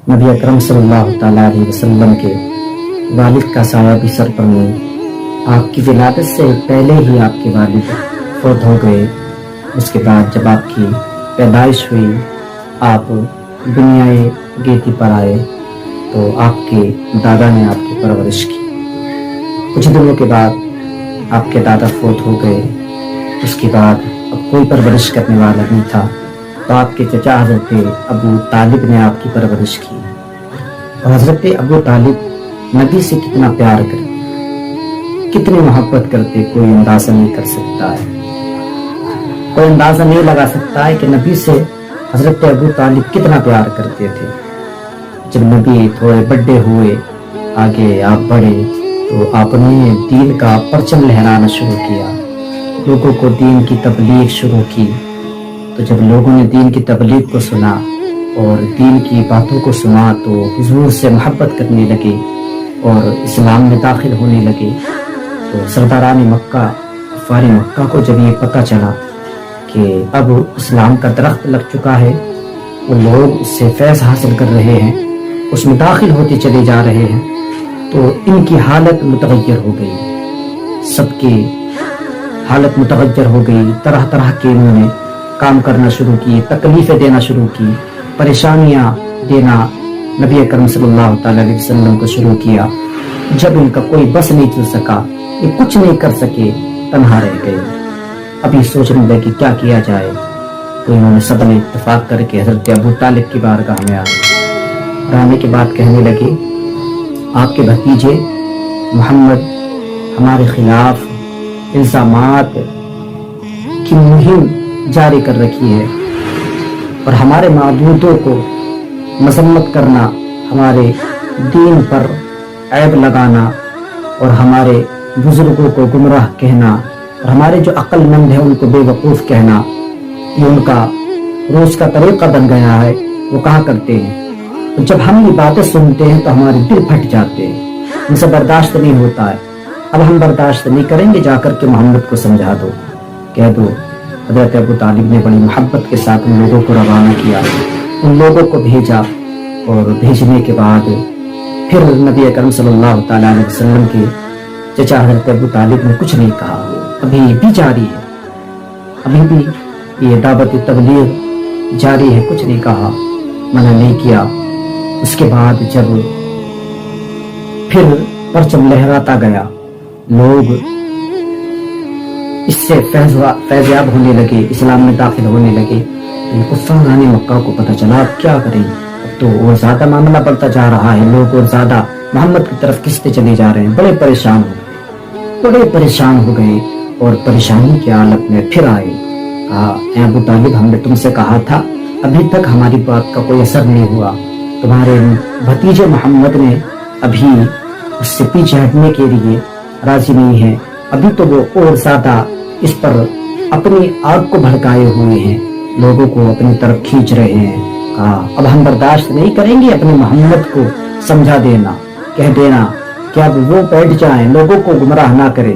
نبی اکرم صلی اللہ تعالیٰ علیہ وسلم کے والد کا سایہ بھی سر پر نہیں۔ آپ کی ولادت سے پہلے ہی آپ کے والد فوت ہو گئے۔ اس کے بعد جب آپ کی پیدائش ہوئی، آپ دنیائے گیتی پر آئے تو آپ کے دادا نے آپ کی پرورش کی۔ کچھ دنوں کے بعد آپ کے دادا فوت ہو گئے۔ اس کے بعد اب کوئی پرورش کرنے والا نہیں تھا، تو آپ کے چچا حضرت ابو طالب نے آپ کی پرورش کی۔ اور حضرت ابو طالب نبی سے کتنا پیار کرتے، کتنی محبت کرتے، کوئی اندازہ نہیں کر سکتا ہے، کوئی اندازہ نہیں لگا سکتا ہے کہ نبی سے حضرت ابو طالب کتنا پیار کرتے تھے۔ جب نبی تھوڑے بڑے ہوئے، آگے آپ بڑھے، تو آپ نے دین کا پرچم لہرانا شروع کیا، لوگوں کو دین کی تبلیغ شروع کی۔ تو جب لوگوں نے دین کی تبلیغ کو سنا اور دین کی باتوں کو سنا تو حضور سے محبت کرنے لگے اور اسلام میں داخل ہونے لگے۔ تو سرداران مکہ، کفار مکہ کو جب یہ پتہ چلا کہ اب اسلام کا درخت لگ چکا ہے، وہ لوگ اس سے فیض حاصل کر رہے ہیں، اس میں داخل ہوتے چلے جا رہے ہیں، تو ان کی حالت متغیر ہو گئی، سب کی حالت متغیر ہو گئی۔ طرح طرح کے انہوں نے کام کرنا شروع کی، تکلیفیں دینا شروع کی، پریشانیاں دینا نبی اکرم صلی اللہ تعالیٰ علیہ وسلم کو شروع کیا۔ جب ان کا کوئی بس نہیں چل سکا، یہ کچھ نہیں کر سکے، تنہا رہ گئے۔ ابھی سوچنے لگے کیا کیا جائے، تو انہوں نے سب نے اتفاق کر کے حضرت ابو طالب کی بارگاہ میں آنے کے بعد کہنے لگے، آپ کے بھتیجے محمد ہمارے خلاف الزامات کی مہم جاری کر رکھی ہے، اور ہمارے معبودوں کو مذمت کرنا، ہمارے دین پر عیب لگانا، اور ہمارے بزرگوں کو گمراہ کہنا، اور ہمارے جو عقل مند ہیں ان کو بے وقوف کہنا، یہ ان کا روز کا طریقہ بن گیا ہے، وہ کہا کرتے ہیں۔ تو جب ہم یہ باتیں سنتے ہیں تو ہمارے دل پھٹ جاتے ہیں، ان سے برداشت نہیں ہوتا ہے۔ اب ہم برداشت نہیں کریں گے، جا کر کے محمد کو سمجھا دو، کہہ دو۔ حضرت ابو طالب نے بڑی محبت کے ساتھ ان لوگوں کو روانہ کیا، ان لوگوں کو بھیجا، اور بھیجنے کے بعد پھر نبی اکرم صلی اللہ تعالیٰ علیہ وسلم کے چچا حضرت ابو طالب نے کچھ نہیں کہا، ابھی بھی جاری ہے، ابھی بھی یہ دعوت تبلیغ جاری ہے، کچھ نہیں کہا، منع نہیں کیا۔ اس کے بعد جب پھر پرچم لہراتا گیا، لوگ اس سے فیضیاب ہونے لگے، اسلام میں داخل ہونے لگے، تو کفار مکہ کو پتہ چلا اب کیا کریں، اب تو اور زیادہ معاملہ بڑھتا جا رہا ہے، لوگ اور زیادہ محمد کی طرف کھنچتے چلے جا رہے ہیں، بڑے پریشان ہو گئے، اور پریشانی کی حالت میں پھر آئے، کہا اے ابو طالب، ہم نے تم سے کہا تھا، ابھی تک ہماری بات کا کوئی اثر نہیں ہوا، تمہارے بھتیجے محمد نے ابھی اس سے پیچھے ہٹنے کے لیے راضی نہیں ہے، ابھی تو وہ اور زیادہ اس پر اپنی آگ کو بھڑکائے ہوئے ہیں، لوگوں کو اپنی طرف کھینچ رہے ہیں۔ کہا اب ہم برداشت نہیں کریں گے، اپنے محمد کو سمجھا دینا، کہہ دینا کہ اب وہ بیٹھ جائیں، لوگوں کو گمراہ نہ کرے۔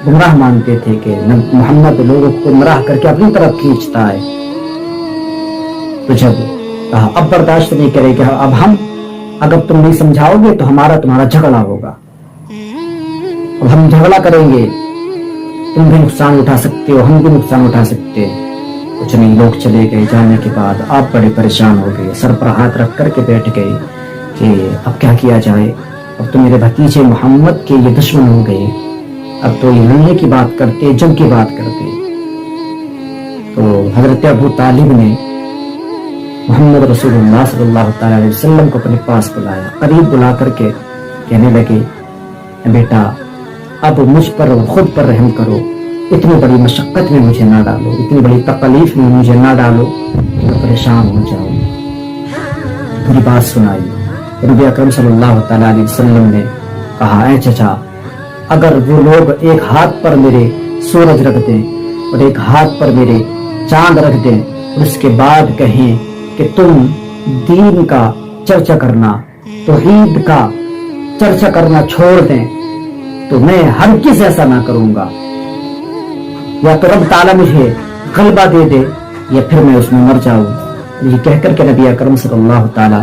گمراہ مانتے تھے کہ محمد لوگوں کو گمراہ کر کے اپنی طرف کھینچتا ہے۔ تو جب کہا اب برداشت نہیں کرے گا، اب ہم اگر تم نہیں سمجھاؤ گے تو تمہارا جھگڑا ہوگا، اب ہم جھگڑا کریں گے، تم بھی نقصان اٹھا سکتے ہو، ہم بھی نقصان اٹھا سکتے ہیں۔ کچھ نہیں، لوگ چلے گئے، جانے کے بعد آپ بڑے پریشان ہو گئے، سر پر ہاتھ رکھ کر کے بیٹھ گئے کہ اب کیا کیا جائے، اب تو میرے بھتیجے محمد کے یہ دشمن ہو گئے، اب تو یہ لڑنے کی بات کرتے، جنگ کی بات کرتے۔ تو حضرت ابو طالب نے محمد رسول اللہ صلی اللہ تعالیٰ علیہ وسلم کو اپنے پاس بلایا، قریب بلا کر کے کہنے لگے بیٹا اب مجھ پر خود پر رحم کرو، اتنی بڑی مشقت میں مجھے نہ ڈالو، اتنی بڑی تکلیف میں مجھے نہ ڈالو کہ میں پریشان ہو جاؤں۔ پوری بات سنائی۔ نبی اکرم صلی اللہ تعالیٰ علیہ وسلم نے کہا اے چچا، اگر وہ لوگ ایک ہاتھ پر میرے سورج رکھ دیں اور ایک ہاتھ پر میرے چاند رکھ دیں اور اس کے بعد کہیں کہ تم دین کا چرچا کرنا، توحید کا چرچا کرنا چھوڑ دیں، تو میں ہرگز ایسا نہ کروں گا، یا تو رب تعالیٰ مجھے غلبہ دے دے یا پھر میں اس میں مر جاؤں۔ یہ کہہ کر کے نبی اکرم صلی اللہ تعالیٰ